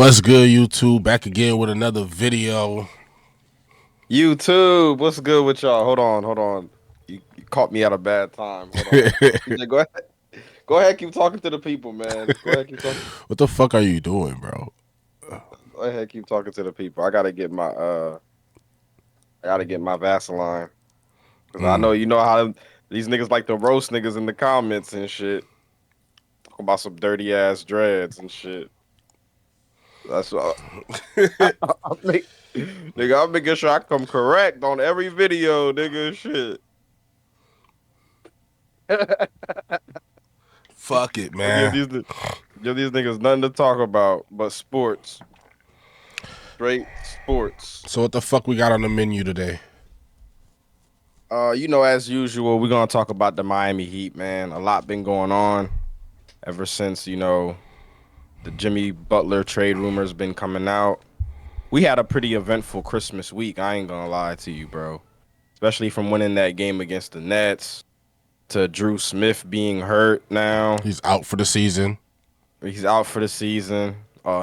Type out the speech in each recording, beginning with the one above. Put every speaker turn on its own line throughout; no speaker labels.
What's good, YouTube? Back again with another video.
YouTube, what's good with y'all? Hold on. You caught me at a bad time. Hold on. CJ, go ahead, keep talking to the people, man. Go ahead, keep talking.
What the fuck are you doing, bro?
Go ahead, keep talking to the people. I gotta get my Vaseline because I know
Mm.
you know how these niggas like to roast niggas in the comments and shit. Talk about some dirty ass dreads and shit. That's what I make, nigga. I'm making sure I come correct on every video, nigga. Shit.
Fuck it,
Don't give
man.
these niggas nothing to talk about but sports. Straight sports.
So what the fuck we got on the menu today?
As usual, we're gonna talk about the Miami Heat, man. A lot been going on ever since, the Jimmy Butler trade rumors been coming out. We had a pretty eventful Christmas week, I ain't gonna lie to you, bro. Especially from winning that game against the Nets to Dru Smith being hurt now.
He's out for the season.
He's out for the season,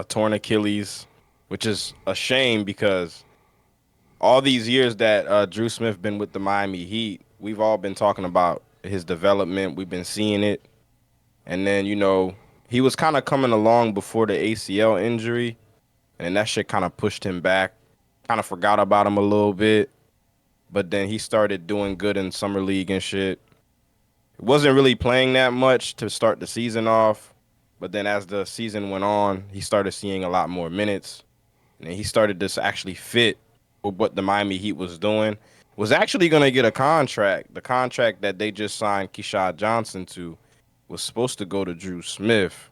torn Achilles, which is a shame because all these years that Dru Smith been with the Miami Heat, we've all been talking about his development. We've been seeing it, and then he was kind of coming along before the ACL injury, and that shit kind of pushed him back. Kind of forgot about him a little bit, but then he started doing good in summer league and shit. Wasn't really playing that much to start the season off, but then as the season went on, he started seeing a lot more minutes, and he started to actually fit with what the Miami Heat was doing. Was actually going to get a contract. The contract that they just signed Keyshawn Johnson to was supposed to go to Dru Smith,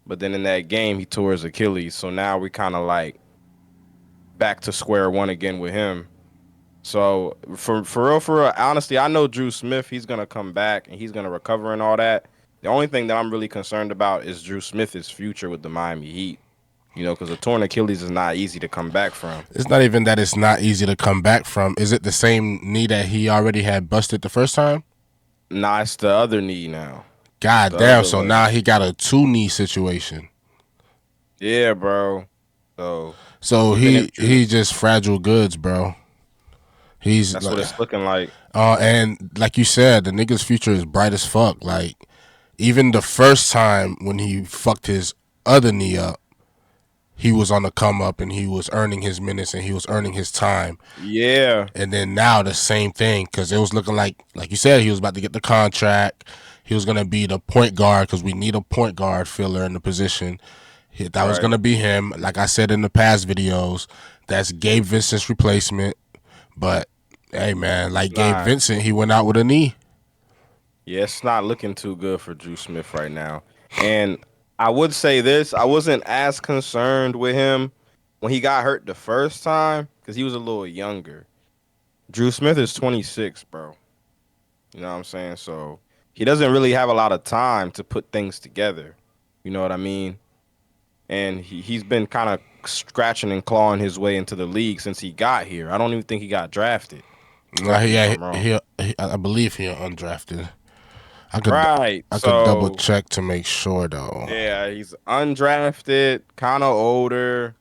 but then in that game he tore his Achilles. So now we kind of like back to square one again with him. So for real, honestly, I know Dru Smith. He's gonna come back and he's gonna recover and all that. The only thing that I'm really concerned about is Dru Smith's future with the Miami Heat. Because a torn Achilles is not easy to come back from.
It's not even that it's not easy to come back from. Is it the same knee that he already had busted the first time?
Nah, it's the other knee now.
God
The
damn,
other
so
leg.
now he got a two knee situation.
Yeah, bro. So
So
even if
he just fragile goods, bro. He's
that's what it's looking like.
and like you said, the nigga's future is bright as fuck. Like even the first time when he fucked his other knee up, he was on the come up and he was earning his minutes and he was earning his time.
Yeah.
And then now the same thing because it was looking like you said, he was about to get the contract. He was gonna be the point guard because we need a point guard filler in the position. That was
Right.
gonna be him. Like I said in the past videos, that's Gabe Vincent's replacement. But hey, man,
It's
like Gabe
not.
Vincent, he went out with a knee.
Yeah, it's not looking too good for Dru Smith right now. And I would say this, I wasn't as concerned with him when he got hurt the first time because he was a little younger. Dru Smith is 26, bro. You know what I'm saying? So he doesn't really have a lot of time to put things together. You know what I mean? And he's been kind of scratching and clawing his way into the league since he got here. I don't even think he got drafted. Correct me if
Yeah,
I'm wrong.
I believe he undrafted. I could
Right.
I could double
So
check to make sure though.
yeah, he's undrafted, kind of older,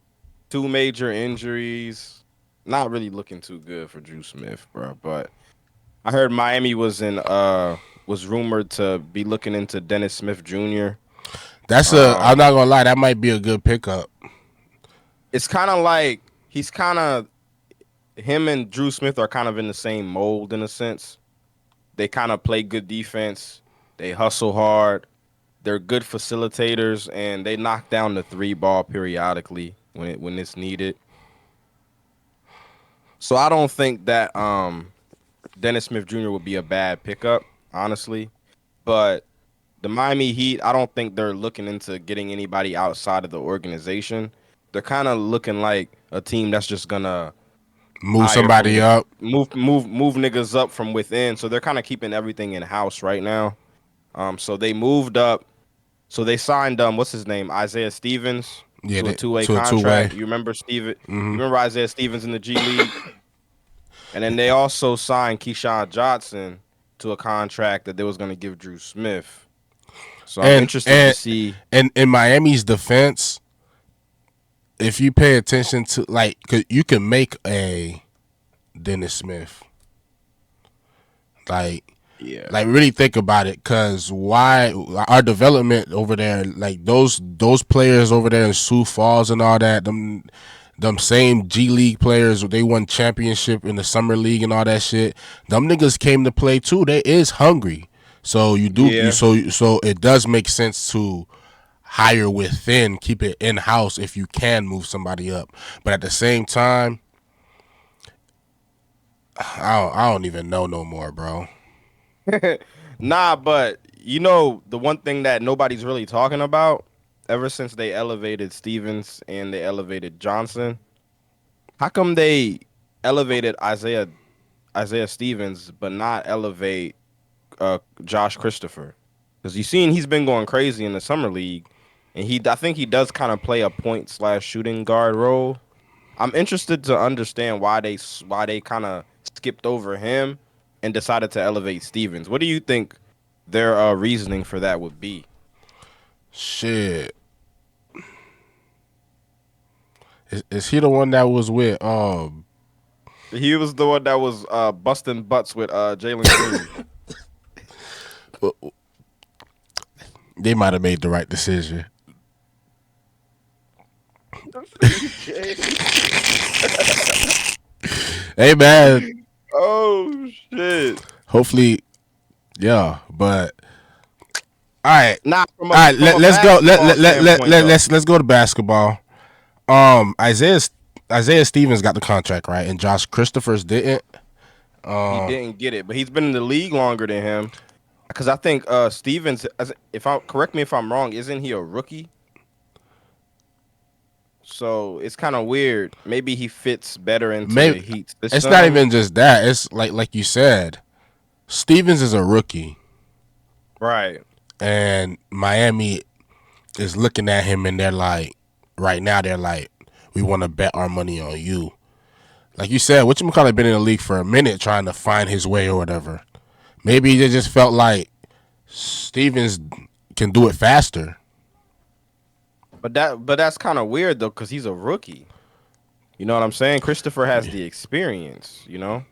two major injuries. Not really looking too good for Dru Smith, bro. But I heard Miami was rumored to be looking into Dennis Smith Jr.
I'm
Um,
not gonna lie, that might be a good pickup.
it's kind of like he's kind of him and Dru Smith are kind of in the same mold in a sense. They kind of play good defense. They hustle hard. They're good facilitators, and they knock down the three ball periodically when it's needed. So I don't think that Dennis Smith Jr. would be a bad pickup, honestly. But the Miami Heat, I don't think they're looking into getting anybody outside of the organization. They're kind of looking like a team that's just gonna
Move
hire from
somebody
with
up.
move niggas up from within. So they're kind of keeping everything in house right now. So they moved up. So they signed what's his name, Isaiah Stevens,
Yeah,
to a two-way
to a two way.
contract. You remember Steven? You remember Isaiah Stevens in the G League? And then they also signed Keyshawn Johnson to a contract that they was going to give Dru Smith. So I'm
And
interested to
and
see.
and in Miami's defense, if you pay attention to like, 'cause you can make a Dennis Smith. Like,
Yeah.
really think about it, cause why our development over there, like those players over there in Sioux Falls and all that, them same G League players, they won championship in the summer league and all that shit. Them niggas came to play too. They is hungry, so
Yeah.
so it does make sense to hire within, keep it in house if you can move somebody up. But at the same time, I don't even know no more, bro.
Nah, but you know the one thing that nobody's really talking about ever since they elevated Stevens and they elevated Johnson, how come they elevated Isaiah Stevens but not elevate Josh Christopher? Because you seen he's been going crazy in the summer league, and I think he does kind of play a point/shooting guard role. I'm interested to understand why they kind of skipped over him and decided to elevate Stevens. What do you think their reasoning for that would be?
Shit. Is he the one that was with
He was the one that was busting butts with Jalen Green.
they might have made the right decision. Hey man.
Oh shit.
Hopefully, yeah, but all right.
Nah,
All right, let's go.
standpoint,
Let's go to basketball. Isaiah Stevens got the contract, right, and Josh Christopher's didn't.
he didn't get it, but he's been in the league longer than him. Because I think Stevens, correct me if I'm wrong, isn't he a rookie? So it's kind of weird. Maybe he fits better into the Heat system.
It's not even just that. It's like you said, Stevens is a rookie,
right.
and Miami is looking at him, and they're like, right now they're like, we want to bet our money on you. Like you said, whatchamacallit been in the league for a minute trying to find his way or whatever. Maybe they just felt like Stevens can do it faster.
But that's kind of weird though, because he's a rookie. You know what I'm saying? Christopher has the experience. You know,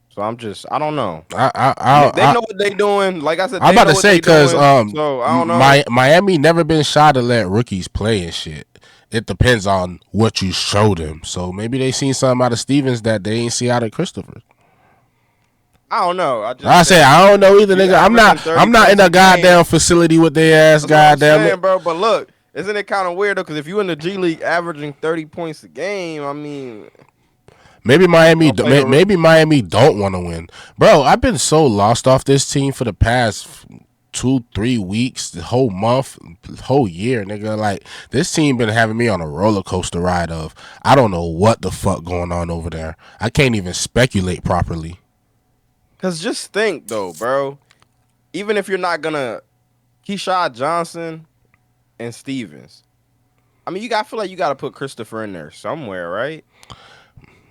so I don't know. They know what they doing. Like I said,
I'm about to say because
so I don't know.
Miami never been shy to let rookies play and shit. It depends on what you show them. So maybe they seen something out of Stevens that they ain't see out of Christopher.
I don't know. I
don't know either, nigga. I'm not in a goddamn facility with their ass, goddamn it,
bro. But look, isn't it kind of weird though? Because if you in the G League averaging 30 points a game, I mean,
maybe Miami don't want to win, bro. I've been so lost off this team for the past 2-3 weeks, the whole month, whole year, nigga. Like this team been having me on a roller coaster ride of I don't know what the fuck going on over there. I can't even speculate properly.
Cause just think though, bro. Even if you're not gonna Keyshawn Johnson and Stevens, I mean, I feel like you got to put Christopher in there somewhere, right?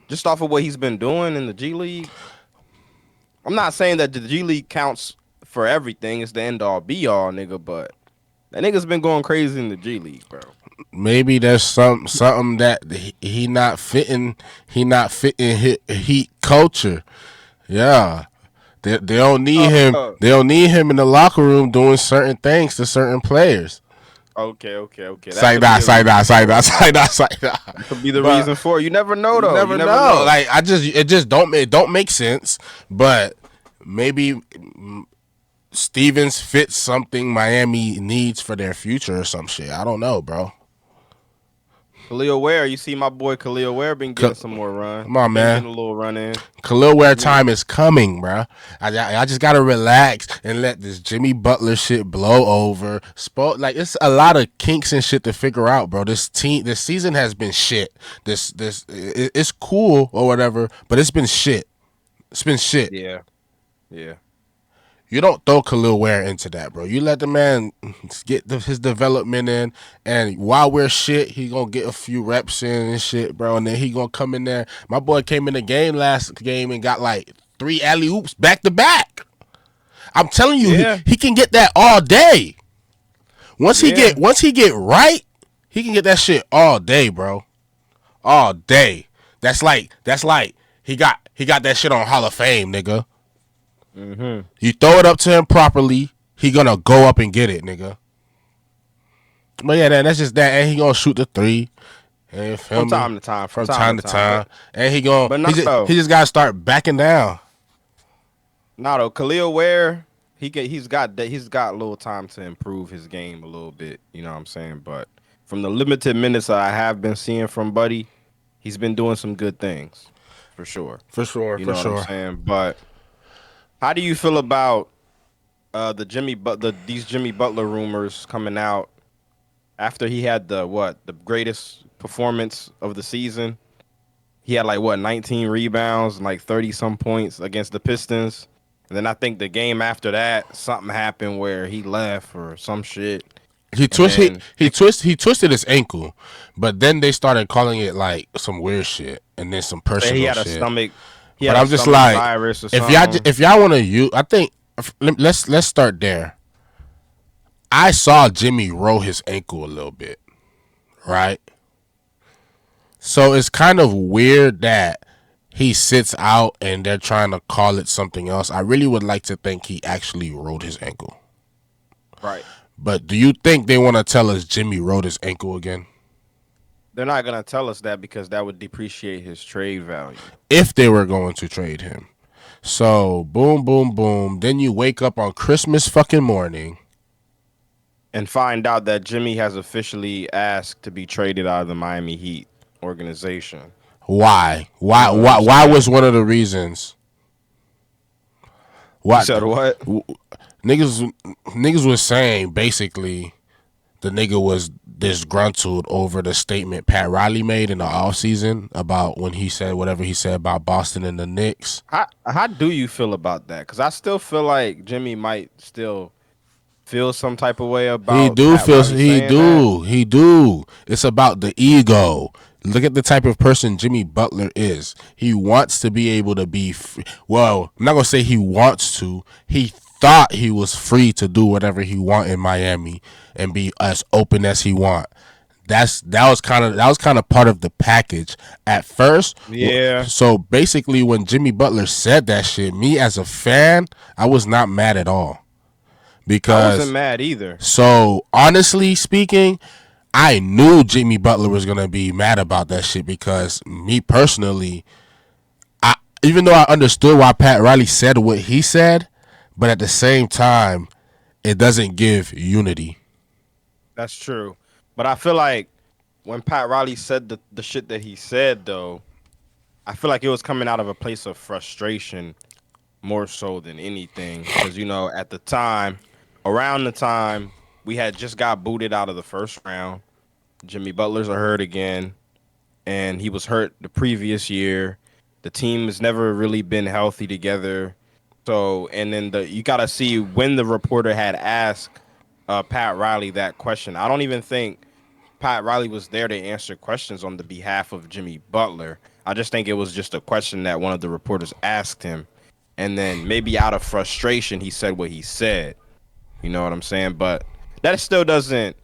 Just off of what he's been doing in the G League. I'm not saying that the G League counts for everything. It's the end all be all, nigga. But that nigga's been going crazy in the G League, bro.
Maybe there's something that he not fitting. He not fitting Heat culture. Yeah. They don't need him. They don't need him in the locker room doing certain things to certain players.
Okay.
Side that.
Could be the reason for it. You never know though.
You never know. Like it don't make sense. But maybe Stevens fits something Miami needs for their future or some shit. I don't know, bro.
Kelel Ware, you see my boy Kelel Ware been getting some more run.
Come on, man.
Getting a little run in.
Kelel Ware time is coming, bro. I just gotta relax and let this Jimmy Butler shit blow over. Like it's a lot of kinks and shit to figure out, bro. This season has been shit. It's cool or whatever, but it's been shit. It's been shit.
Yeah.
You don't throw Kelel Ware into that, bro. You let the man get his development in, and while we're shit, he gonna get a few reps in and shit, bro. And then he gonna come in there. My boy came in the game last game and got like 3 alley-oops back to back. I'm telling you, he can get that all day. Once he get right, he can get that shit all day, bro. all day. That's like he got that shit on Hall of Fame, nigga. You throw it up to him properly, he gonna go up and get it, nigga. But yeah, that's just that, and he gonna shoot the three. And feel
From
me?
time to time.
From time to time, and he
But
he
not though.
just gotta start backing down.
Not though. Kelel Ware, he's got a little time to improve his game a little bit. You know what I'm saying? But from the limited minutes that I have been seeing from Buddy, he's been doing some good things, for sure.
For sure,
You
for
know what
sure.
I'm saying? But how do you feel about these Jimmy Butler rumors coming out after he had the greatest performance of the season? He had 19 rebounds and 30 some points against the Pistons. And then I think the game after that, something happened where he left or some shit.
He twisted his ankle, but then they started calling it like some weird shit and then some personal
He had a
shit.
stomach.
But I'm just like,
virus or
if y'all want to use, I think let's start there. I saw Jimmy roll his ankle a little bit, right? So it's kind of weird that he sits out and they're trying to call it something else. I really would like to think he actually rolled his ankle.
Right.
But do you think they want to tell us Jimmy rolled his ankle again?
They're not gonna tell us that because that would depreciate his trade value.
If they were going to trade him. So boom, boom, boom. Then you wake up on Christmas fucking morning
And find out that Jimmy has officially asked to be traded out of the Miami Heat organization.
Why? Why was one of the reasons?
Why? You said what?
Niggas was saying basically the nigga was disgruntled over the statement Pat Riley made in the offseason about when he said whatever he said about Boston and the Knicks.
How do you feel about that? Because I still feel like Jimmy might still feel some type of way about.
He do. It's about the ego. Look at the type of person Jimmy Butler is. He wants to be able to be well, I'm not going to say he wants to. He thought he was free to do whatever he want in Miami and be as open as he want. That was kind of part of the package at first.
Yeah.
So basically when Jimmy Butler said that shit, me as a fan, I was not mad at all. Because
I wasn't mad either.
So honestly speaking, I knew Jimmy Butler was going to be mad about that shit because me personally, even though I understood why Pat Riley said what he said, but at the same time, it doesn't give unity.
That's true. But I feel like when Pat Riley said the shit that he said, though, I feel like it was coming out of a place of frustration more so than anything. Because, at the time, around the time, we had just got booted out of the first round. Jimmy Butler's hurt again, and he was hurt the previous year. The team has never really been healthy together. So, and then you got to see when the reporter had asked Pat Riley that question. I don't even think Pat Riley was there to answer questions on the behalf of Jimmy Butler. I just think it was just a question that one of the reporters asked him. And then maybe out of frustration, he said what he said. You know what I'm saying? But that still doesn't,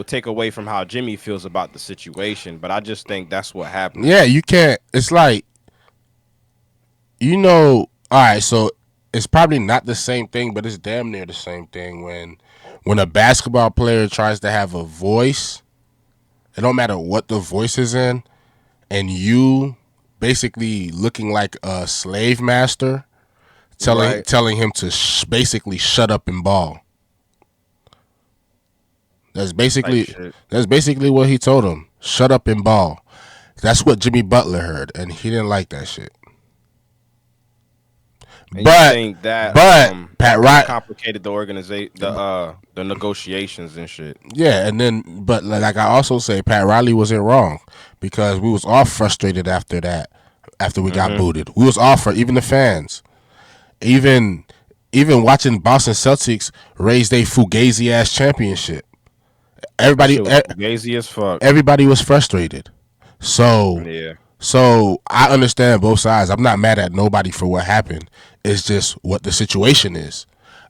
take away from how Jimmy feels about the situation. But I just think that's what happened.
Yeah, you can't. It's like, all right, so it's probably not the same thing, but it's damn near the same thing when a basketball player tries to have a voice. It don't matter what the voice is in, and you basically looking like a slave master telling him to basically shut up and ball. That's basically what he told him. Shut up and ball. That's what Jimmy Butler heard, and he didn't like that shit.
And you think that
Pat Riley
complicated the organization, the negotiations and shit.
Yeah, and then but like I also say, Pat Riley wasn't wrong because we was all frustrated after that. After we got booted, we was all even the fans, even watching Boston Celtics raise their fugazi ass championship. Everybody
fugazi as fuck.
Everybody was frustrated. So
yeah.
So I understand both sides. I'm not mad at nobody for what happened. It's just what the situation is.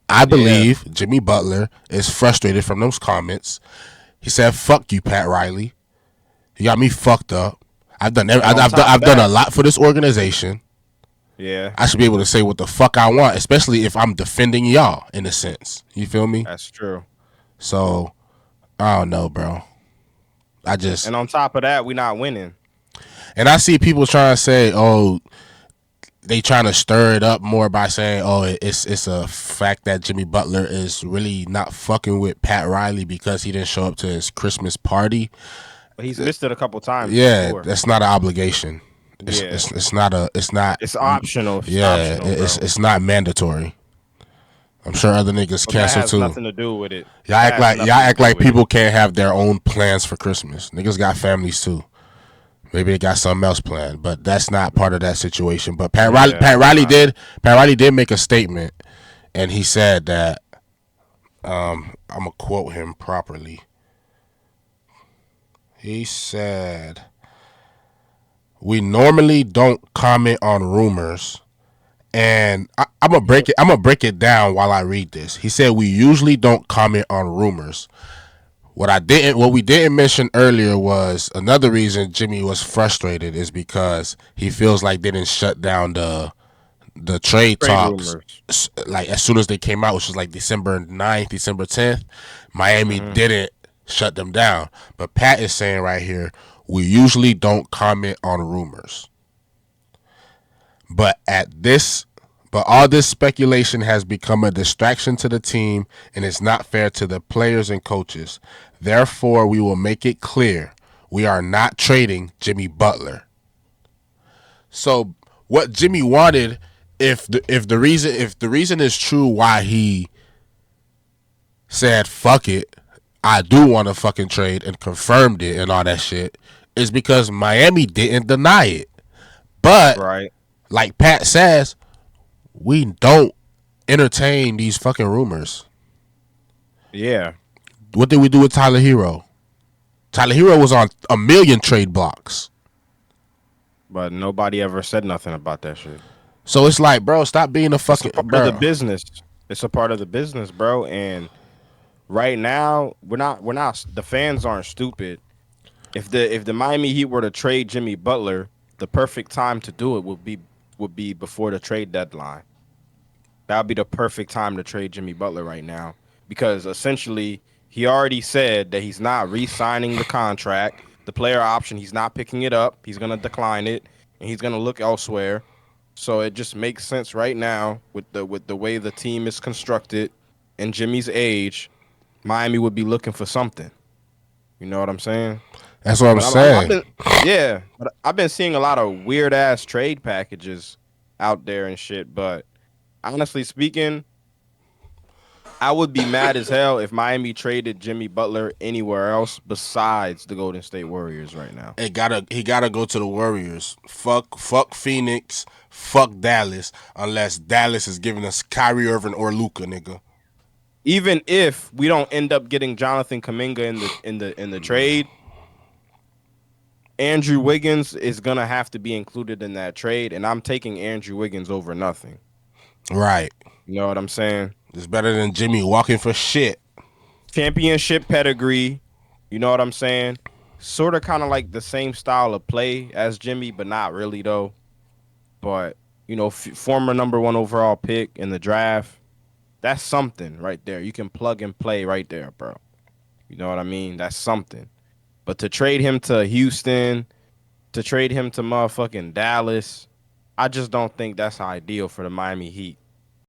I believe Jimmy Butler is frustrated from those comments. He said, fuck you, Pat Riley. You got me fucked up.
And on top of
I've done a
that,
lot for this organization.
yeah,
I should be able to say what the fuck I want, especially if I'm defending y'all in a sense. You feel me?
that's true.
So I don't know, bro. I just
And on top of that, we not winning.
and I see people trying to say, oh, they trying to stir it up more by saying, oh, it's a fact that Jimmy Butler is really not fucking with Pat Riley because he didn't show up to his Christmas party.
But he's missed it a couple times
Yeah,
before.
that's not an obligation.
Yeah,
It's not a
it's optional. It's
yeah,
optional, bro.
it's not mandatory. I'm sure other niggas
But that
cancel
has
too.
nothing to do with it.
Y'all
That has nothing to
act
do
like
with it.
people can't have their own plans for Christmas. Niggas got families too. Maybe they got something else planned, but that's not part of that situation. But
Yeah,
Pat Riley did make a statement, and he said that I'm gonna quote him properly. He said, "We normally don't comment on rumors." And I'm gonna break it. I'm gonna break it down while I read this. He said we usually don't comment on rumors. What we didn't mention earlier was another reason Jimmy was frustrated is because he feels like they didn't shut down the trade
trade
talks
rumors.
like as soon as they came out, which was like December 9th, December 10th. Miami
Hmm.
didn't shut them down. But Pat is saying right here, we usually don't comment on rumors. But all this speculation has become a distraction to the team and it's not fair to the players and coaches. Therefore, we will make it clear we are not trading Jimmy Butler. So, what Jimmy wanted, if the reason is true why he said fuck it, I do want to fucking trade and confirmed it and all that shit, is because Miami didn't deny it. But
Right.
like Pat says, we don't entertain these fucking rumors.
Yeah.
What did we do with Tyler Hero? Tyler Hero was on a million trade blocks.
But nobody ever said nothing about that shit.
So it's like, bro, stop being a
It's a
fucking
part of the
bro.
business. It's a part of the business, bro. And right now, we're not the fans aren't stupid. If the Miami Heat were to trade Jimmy Butler, the perfect time to do it would be before the trade deadline. That would be the perfect time to trade Jimmy Butler right now because essentially he already said that he's not re-signing the contract, the player option. He's not picking it up. He's gonna decline it, and he's gonna look elsewhere. So it just makes sense right now with the way the team is constructed and Jimmy's age. Miami would be looking for something. You know what I'm saying?
That's what I'm
But I've
saying.
been, yeah, but I've been seeing a lot of weird ass trade packages out there and shit. But honestly speaking, I would be mad as hell if Miami traded Jimmy Butler anywhere else besides the Golden State Warriors right now.
He gotta go to the Warriors. Fuck Phoenix. Fuck Dallas. Unless Dallas is giving us Kyrie Irving or Luka, nigga.
Even if we don't end up getting Jonathan Kuminga in the trade, Andrew Wiggins is gonna have to be included in that trade, and I'm taking Andrew Wiggins over nothing.
Right.
You know what I'm saying?
It's better than Jimmy walking for shit.
Championship pedigree. You know what I'm saying? Sort of kind of like the same style of play as Jimmy, but not really though. But former number one overall pick in the draft. That's something right there. You can plug and play right there, bro. You know what I mean? That's something. But to trade him to Houston, to trade him to motherfucking Dallas, I just don't think that's ideal for the Miami Heat.